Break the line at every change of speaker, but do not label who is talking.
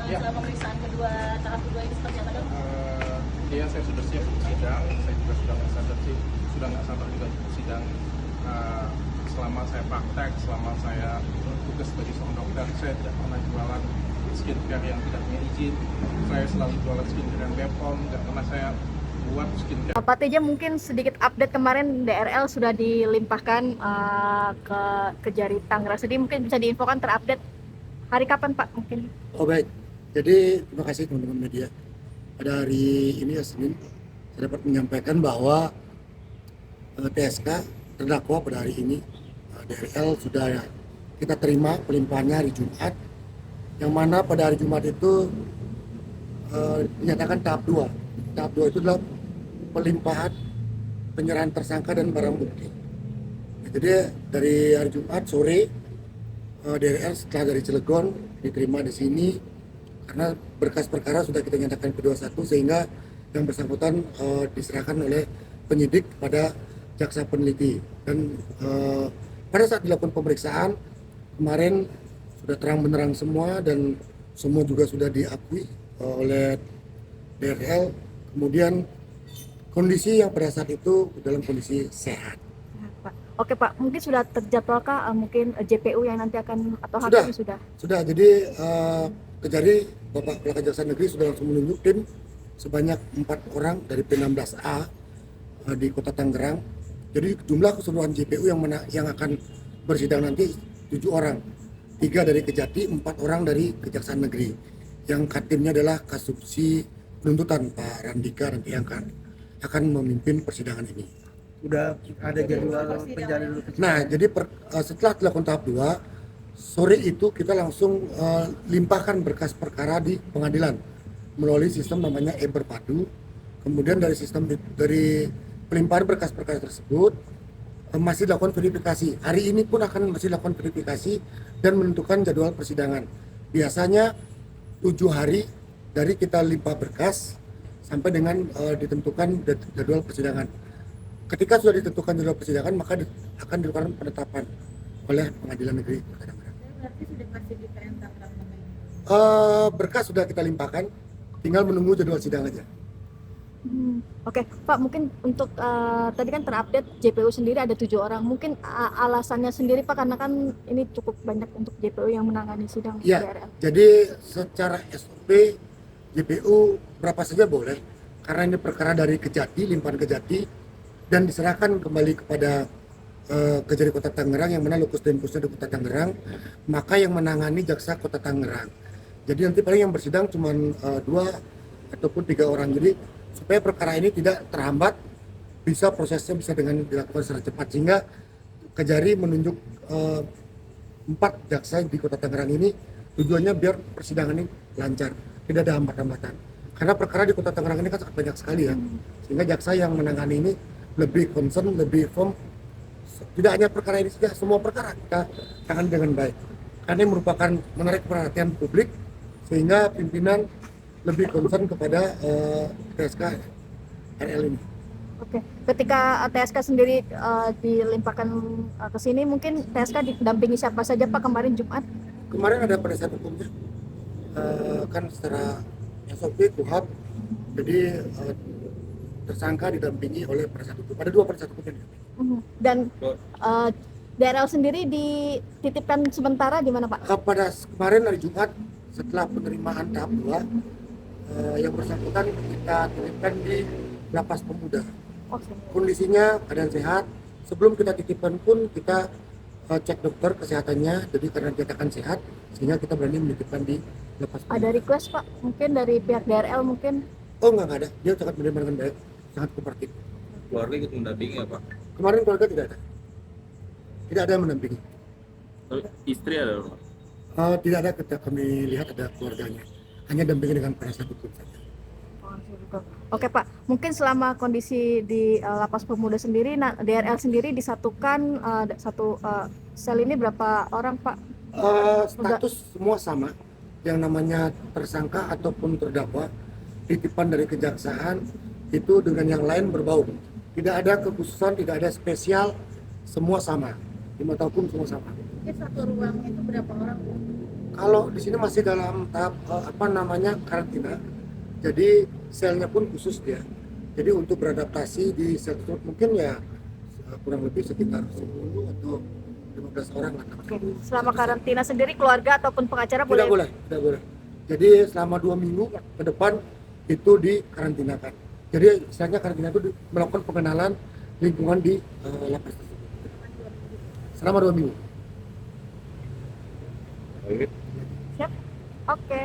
Ya.
Selama pemeriksaan tahap kedua ini seperti apa dok?
Iya, saya sudah siap untuk sidang. Saya juga sudah nggak sabar juga untuk sidang. Selama saya praktek, selama saya tugas sebagai seorang dokter, saya tidak pernah jualan skincare yang tidak punya izin. Saya selalu jualan skincare yang Bepom, nggak pernah saya buat skincare.
Pak Teja, mungkin sedikit update kemarin DRL sudah dilimpahkan ke Kejari Tangerang. Jadi mungkin bisa diinfokan terupdate hari kapan Pak mungkin?
Oh baik, jadi terima kasih teman-teman media. Pada hari ini ya Senin, saya dapat menyampaikan bahwa TSK terdakwa pada hari ini DRL sudah kita terima pelimpahannya hari Jumat, yang mana pada hari Jumat itu dinyatakan tahap 2. Tahap 2 itu adalah pelimpahan penyerahan tersangka dan barang bukti. Jadi dari hari Jumat sore DRL setelah dari Cilegon diterima di sini karena berkas perkara sudah kita nyatakan P21 sehingga yang bersangkutan diserahkan oleh penyidik pada jaksa peneliti. Dan pada saat dilakukan pemeriksaan kemarin sudah terang benerang semua dan semua juga sudah diakui oleh DRL. Kemudian kondisi yang pada saat itu dalam kondisi sehat.
Oke Pak, mungkin sudah terjadwalkah mungkin JPU yang nanti akan atau hakim sudah?
Sudah, jadi Kejari Bapak Kepala Kejaksaan Negeri sudah langsung menunjuk tim sebanyak 4 orang dari P16A di Kota Tangerang. Jadi jumlah keseluruhan JPU yang akan bersidang nanti 7 orang, 3 dari Kejati, 4 orang dari Kejaksaan Negeri. Yang katimnya adalah Kasubsi Penuntutan Pak Randika nanti yang akan memimpin persidangan ini.
Udah ada jadwal penjalin dulu.
Nah, jadi setelah dilakukan tahap 2, sore itu kita langsung limpahkan berkas perkara di pengadilan melalui sistem namanya e-berpadu. Kemudian dari pelimpahan berkas perkara tersebut masih dilakukan verifikasi. Hari ini pun akan masih dilakukan verifikasi dan menentukan jadwal persidangan. Biasanya 7 hari dari kita limpah berkas sampai dengan ditentukan jadwal persidangan. Ketika sudah ditentukan jadwal persidangan, maka akan dilakukan penetapan oleh Pengadilan Negeri Kota Tangerang.
Berarti sudah masih di PN Tangerang namanya?
Berkas sudah kita limpahkan, tinggal menunggu jadwal sidang aja.
Oke, Pak, mungkin untuk tadi kan terupdate JPU sendiri ada 7 orang. Mungkin alasannya sendiri Pak, karena kan ini cukup banyak untuk JPU yang menangani sidang
Ya,
DRL.
jadi secara SOP JPU berapa saja boleh, karena ini perkara dari Kejati, limpahan Kejati, dan diserahkan kembali kepada Kejari Kota Tangerang yang mana lokus tempusnya di Kota Tangerang, maka yang menangani jaksa Kota Tangerang. Jadi nanti paling yang bersidang cuma 2 ataupun 3 orang. Jadi supaya perkara ini tidak terhambat, bisa prosesnya bisa dengan dilakukan secara cepat, sehingga Kejari menunjuk 4 jaksa di Kota Tangerang ini tujuannya biar persidangan ini lancar, tidak ada hambat-hambatan. Karena perkara di Kota Tangerang ini kan sangat banyak sekali ya, sehingga jaksa yang menangani ini lebih concern, lebih firm. Tidak hanya perkara ini saja, semua perkara kita tangani dengan baik. Karena ini merupakan menarik perhatian publik, sehingga pimpinan lebih concern kepada TSK RL ini.
Oke, ketika TSK sendiri dilimpahkan ke sini, mungkin TSK didampingi siapa saja Pak kemarin Jumat?
Kemarin ada penasihat hukumnya, kan secara SOP KUHAP, jadi tersangka didampingi oleh penasihat hukum. Ada 2 penasihat hukum yang didampingi.
Dan DRL sendiri dititipkan sementara di mana Pak?
Pada kemarin hari Jumat setelah penerimaan tahap 2, yang bersangkutan kita titipkan di Lapas Pemuda. Kondisinya keadaan sehat. Sebelum kita titipkan pun kita cek dokter kesehatannya, jadi karena dinyatakan sehat sehingga kita berani menitipkan di Lapas Pemuda.
Ada request Pak mungkin dari pihak DRL mungkin?
Oh enggak ada, dia sangat menerima dengan baik, sangat kooperatif.
Keluarga ikut mendampingi ya Pak?
Kemarin keluarga tidak ada yang mendampingi.
Istri ada Pak?
Tidak ada, ketika kami lihat ada keluarganya, hanya dampingi dengan penasihat hukum saja.
Oke Pak, mungkin selama kondisi di Lapas Pemuda sendiri, DRL sendiri disatukan satu sel ini berapa orang Pak?
Status semua sama, yang namanya tersangka ataupun terdakwa, titipan dari kejaksaan itu dengan yang lain berbau. Tidak ada kekhususan, tidak ada spesial, semua sama. Di mata hukum semua sama.
Satu ruang itu berapa orang?
Kalau di sini masih dalam tahap karantina, jadi selnya pun khusus dia. Jadi untuk beradaptasi di sel tersebut mungkin ya kurang lebih sekitar 10 atau 15 orang lah.
Selama karantina sendiri keluarga ataupun pengacara
Tidak
boleh?
boleh. Jadi selama 2 minggu ke depan itu dikarantinakan. Jadi istilahnya karantina itu melakukan pengenalan lingkungan di lapas tersebut. Selama 2 minggu.
Siap? Oke.